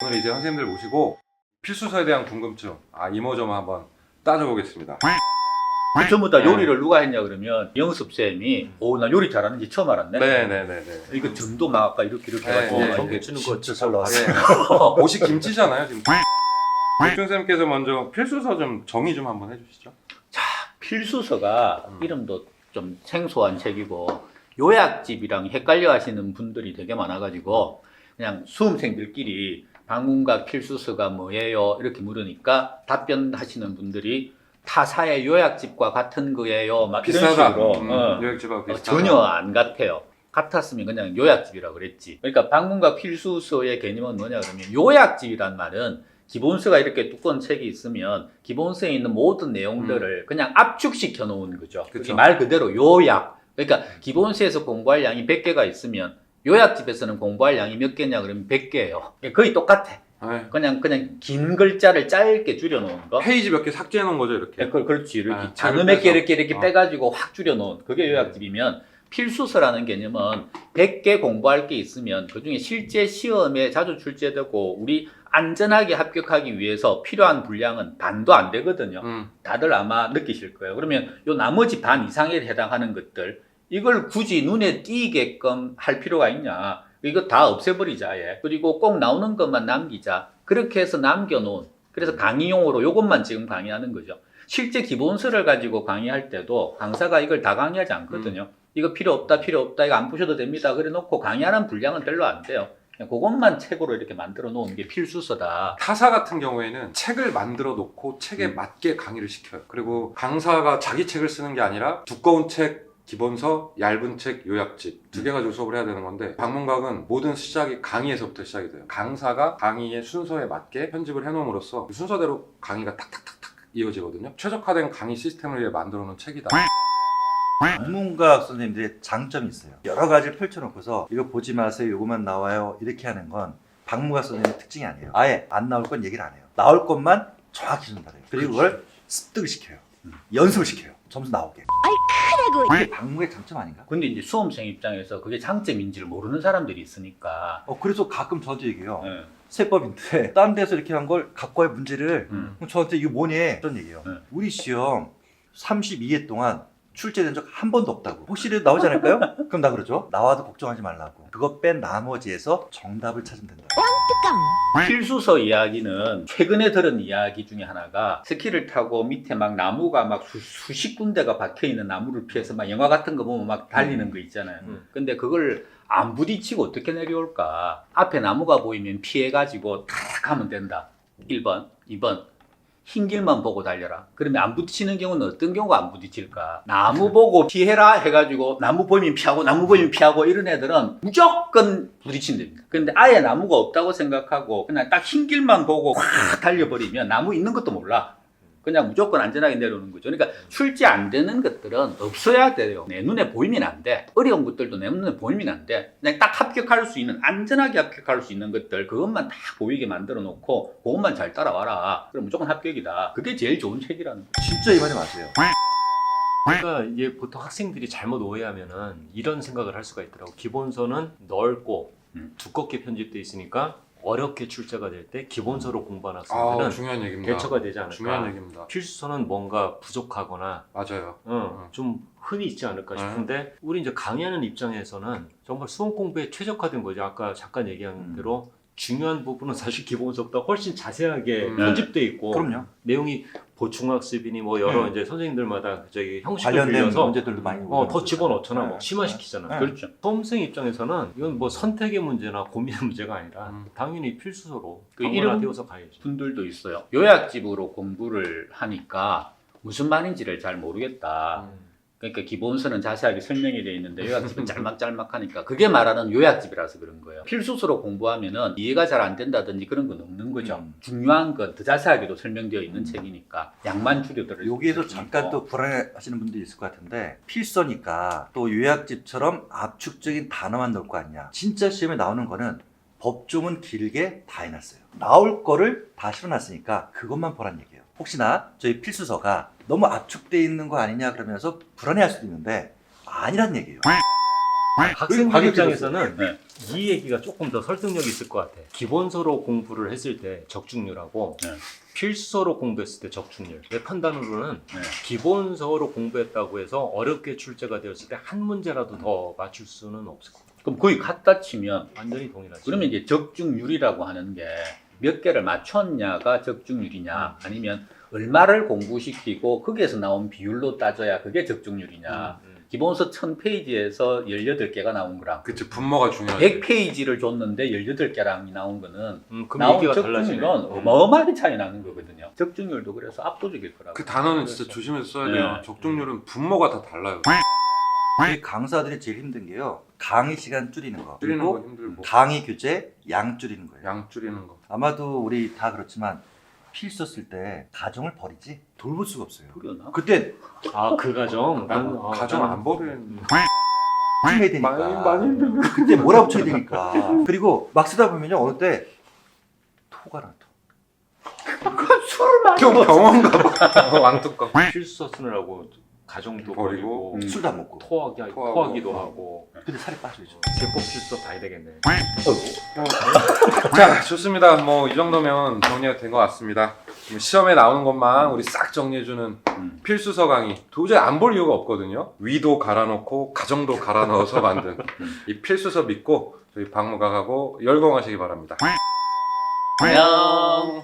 오늘 이제 선생님들 모시고 필수서에 대한 궁금증, 이모저모 한번 따져보겠습니다. 전부 다 요리를 누가 했냐 그러면 영습쌤이 나 요리 잘하는지 처음 알았네. 네네네네. 이거 점도 막 아까 이렇게 해가지고 네, 전개 네. 주는 거 진짜 잘 나왔어요. 옷이 김치잖아요 지금. 백준쌤께서 먼저 필수서 좀 정의 좀 한번 해주시죠. 필수서가 이름도 좀 생소한 책이고 요약집이랑 헷갈려 하시는 분들이 되게 많아가지고 그냥 수험생들끼리 방문각 필수서가 뭐예요? 이렇게 물으니까 답변하시는 분들이 타사의 요약집과 같은 거예요. 막 이런 비슷하다. 식으로 요약집하고 비슷하다. 전혀 안 같아요. 같았으면 그냥 요약집이라고 그랬지. 그러니까 방문각 필수서의 개념은 뭐냐 그러면 요약집이란 말은 기본서가 이렇게 두꺼운 책이 있으면 기본서에 있는 모든 내용들을 그냥 압축시켜 놓은 거죠. 그쵸. 말 그대로 요약. 그러니까 기본서에서 공부할 양이 100개가 있으면 요약집에서는 공부할 양이 몇 개냐 그러면 100개예요. 거의 똑같아. 네. 그냥 긴 글자를 짧게 줄여 놓은 거. 페이지 몇 개 삭제해 놓은 거죠 이렇게. 그렇지. 이렇게 아, 장어 책을 몇 개 빼서. 이렇게 빼가지고 확 줄여 놓은 그게 요약집이면 필수서라는 개념은 100개 공부할 게 있으면 그중에 실제 시험에 자주 출제되고 우리 안전하게 합격하기 위해서 필요한 분량은 반도 안 되거든요. 다들 아마 느끼실 거예요. 그러면 요 나머지 반 이상에 해당하는 것들 이걸 굳이 눈에 띄게끔 할 필요가 있냐? 이거 다 없애버리자. 그리고 꼭 나오는 것만 남기자. 그렇게 해서 남겨놓은 그래서 강의용으로 요것만 지금 강의하는 거죠. 실제 기본서를 가지고 강의할 때도 강사가 이걸 다 강의하지 않거든요. 이거 필요 없다, 이거 안 푸셔도 됩니다. 그래 놓고 강의하는 분량은 별로 안 돼요. 그냥 그것만 책으로 이렇게 만들어 놓은 게 필수서다. 타사 같은 경우에는 책을 만들어 놓고 책에 맞게 강의를 시켜요. 그리고 강사가 자기 책을 쓰는 게 아니라 두꺼운 책, 기본서, 얇은 책, 요약집 두 개 가지고 수업을 해야 되는 건데 방문각은 모든 시작이 강의에서부터 시작이 돼요. 강사가 강의의 순서에 맞게 편집을 해놓음으로써 그 순서대로 강의가 탁탁탁탁 이어지거든요. 최적화된 강의 시스템을 위해 만들어 놓은 책이다. 방문각 선생님들의 장점이 있어요. 여러 가지를 펼쳐놓고서 이거 보지 마세요, 요거만 나와요 이렇게 하는 건 방문각 선생님의 특징이 아니에요. 아예 안 나올 건 얘기를 안 해요. 나올 것만 정확히 전달해요. 그리고 그걸 습득을 시켜요. 연습을 시켜요. 점수 나오게. 이게 방문의 장점 아닌가? 근데 이제 수험생 입장에서 그게 장점인지를 모르는 사람들이 있으니까. 그래서 가끔 저한테 얘기해요. 네. 세법인데 다른 데서 이렇게 한 걸 갖고 와의 문제를 음. 그럼 저한테 이거 뭐니? 이런 얘기예요. 네. 우리 시험 32회 동안 출제된 적 한 번도 없다고. 혹시라도 나오지 않을까요? 그럼 나 그러죠. 나와도 걱정하지 말라고. 그거 뺀 나머지에서 정답을 찾으면 된다. 필수서 이야기는 최근에 들은 이야기 중에 하나가 스키를 타고 밑에 막 나무가 막 수십 군데가 박혀있는 나무를 피해서 막 영화 같은 거 보면 막 달리는 거 있잖아요. 근데 그걸 안 부딪히고 어떻게 내려올까? 앞에 나무가 보이면 피해가지고 탁 가면 된다. 1번, 2번. 흰 길만 보고 달려라. 그러면 안 부딪히는 경우는 어떤 경우가 안 부딪힐까? 나무 보고 피해라 해가지고 나무 보이면 피하고 나무 보이면 피하고 이런 애들은 무조건 부딪힌답니다. 근데 아예 나무가 없다고 생각하고 그냥 딱 흰 길만 보고 확 달려버리면 나무 있는 것도 몰라. 그냥 무조건 안전하게 내려오는 거죠. 그러니까 출제 안 되는 것들은 없어야 돼요. 내 눈에 보이면 안 돼. 어려운 것들도 내 눈에 보이면 안 돼. 그냥 딱 합격할 수 있는, 안전하게 합격할 수 있는 것들, 그것만 다 보이게 만들어 놓고, 그것만 잘 따라와라. 그럼 무조건 합격이다. 그게 제일 좋은 책이라는 거예요. 진짜 이 말이 맞아요. 그러니까 이게 보통 학생들이 잘못 오해하면은 이런 생각을 할 수가 있더라고. 기본서는 넓고 두껍게 편집돼 있으니까 어렵게 출제가 될 때 기본서로 공부하는 학생들은 중요한 얘기입니다. 대처가 되지 않을까. 중요한 얘기입니다. 필수서는 뭔가 부족하거나 맞아요. 좀 흠이 있지 않을까 싶은데 우리 이제 강의하는 입장에서는 정말 수험 공부에 최적화된 거죠. 아까 잠깐 얘기한 대로 중요한 부분은 사실 기본서보다 훨씬 자세하게 편집돼 있고 그럼요. 내용이 보충학습이니 뭐 여러 이제 선생님들마다 저기 형식을 관련된 빌려서 문제들도 많이 더 집어넣잖아. 뭐 네. 심화시키잖아. 네. 그렇죠. 수험생 입장에서는 이건 뭐 선택의 문제나 고민의 문제가 아니라 당연히 필수서로 그 강화가 이런 되어서 가야죠. 분들도 있어요. 요약집으로 공부를 하니까 무슨 말인지를 잘 모르겠다. 그러니까 기본서는 자세하게 설명이 되어 있는데 요약집은 짤막짤막하니까 그게 말하는 요약집이라서 그런 거예요. 필수서로 공부하면은 이해가 잘 안 된다든지 그런 건 없는 거죠. 중요한 건 더 자세하게도 설명되어 있는 책이니까 양만 줄여들을 여기에서 잠깐 또 불안해하시는 분들이 있을 것 같은데 필서니까 또 요약집처럼 압축적인 단어만 넣을 거 아니냐. 진짜 시험에 나오는 거는 법조문 길게 다 해놨어요. 나올 거를 다 실어놨으니까 그것만 보란 얘기예요. 혹시나 저희 필수서가 너무 압축되어 있는 거 아니냐 그러면서 불안해할 수도 있는데 아니란 얘기예요. 학생들 가격이 입장에서는 네. 이 얘기가 조금 더 설득력이 있을 것 같아. 기본서로 공부를 했을 때 적중률하고 네. 필수서로 공부했을 때 적중률. 내 판단으로는 네. 기본서로 공부했다고 해서 어렵게 출제가 되었을 때 한 문제라도 더 맞출 수는 없을 것 같아. 그럼 거의 같다 치면 완전히 동일하지. 그러면 이게 적중률이라고 하는 게 몇 개를 맞췄냐가 적중률이냐 아니면 얼마를 공부시키고 거기에서 나온 비율로 따져야 그게 적중률이냐. 기본서 1000페이지에서 18개가 나온 거랑 그치, 분모가 중요하지. 100페이지를 줬는데 18개랑이 나온 거는 그럼 나온 얘기가 달라지네. 적중률은 어마어마하게 차이 나는 거거든요. 적중률도 그래서 압도적일 거라고. 그 단어는 진짜 그래서. 조심해서 써야 돼요. 네. 적중률은 분모가 다 달라요. 저희 강사들이 제일 힘든 게요. 강의 시간 줄이는 거. 줄이는 거 그리고 힘들고 강의 교재 양 줄이는 거예요. 양 줄이는 거. 아마도 우리 다 그렇지만 필수 쓸 때 가정을 버리지 돌볼 수가 없어요. 그러나? 그때 그 가정. 난 가정 안 버리는. 해야 되니까. 많이 힘든 거. 그때 몰아붙여야 되니까. 그리고 막 쓰다 보면요. 어느 때 토가 나 토. 술을 많이 좀 병원가 봐. 왕뚜껑. 필수서 쓰느라고 가정도 버리고. 버리고 술도 안 먹고. 토하기도 하고 근데 살이 빠져야죠. 세법 필수서 다 해야 되겠네. 자, 좋습니다. 뭐 이 정도면 정리가 된 것 같습니다. 시험에 나오는 것만 우리 싹 정리해주는 필수서 강의. 도저히 안 볼 이유가 없거든요. 위도 갈아놓고 가정도 갈아 넣어서 만든 이 필수서 믿고 저희 박무각하고 열공하시기 바랍니다. 안녕.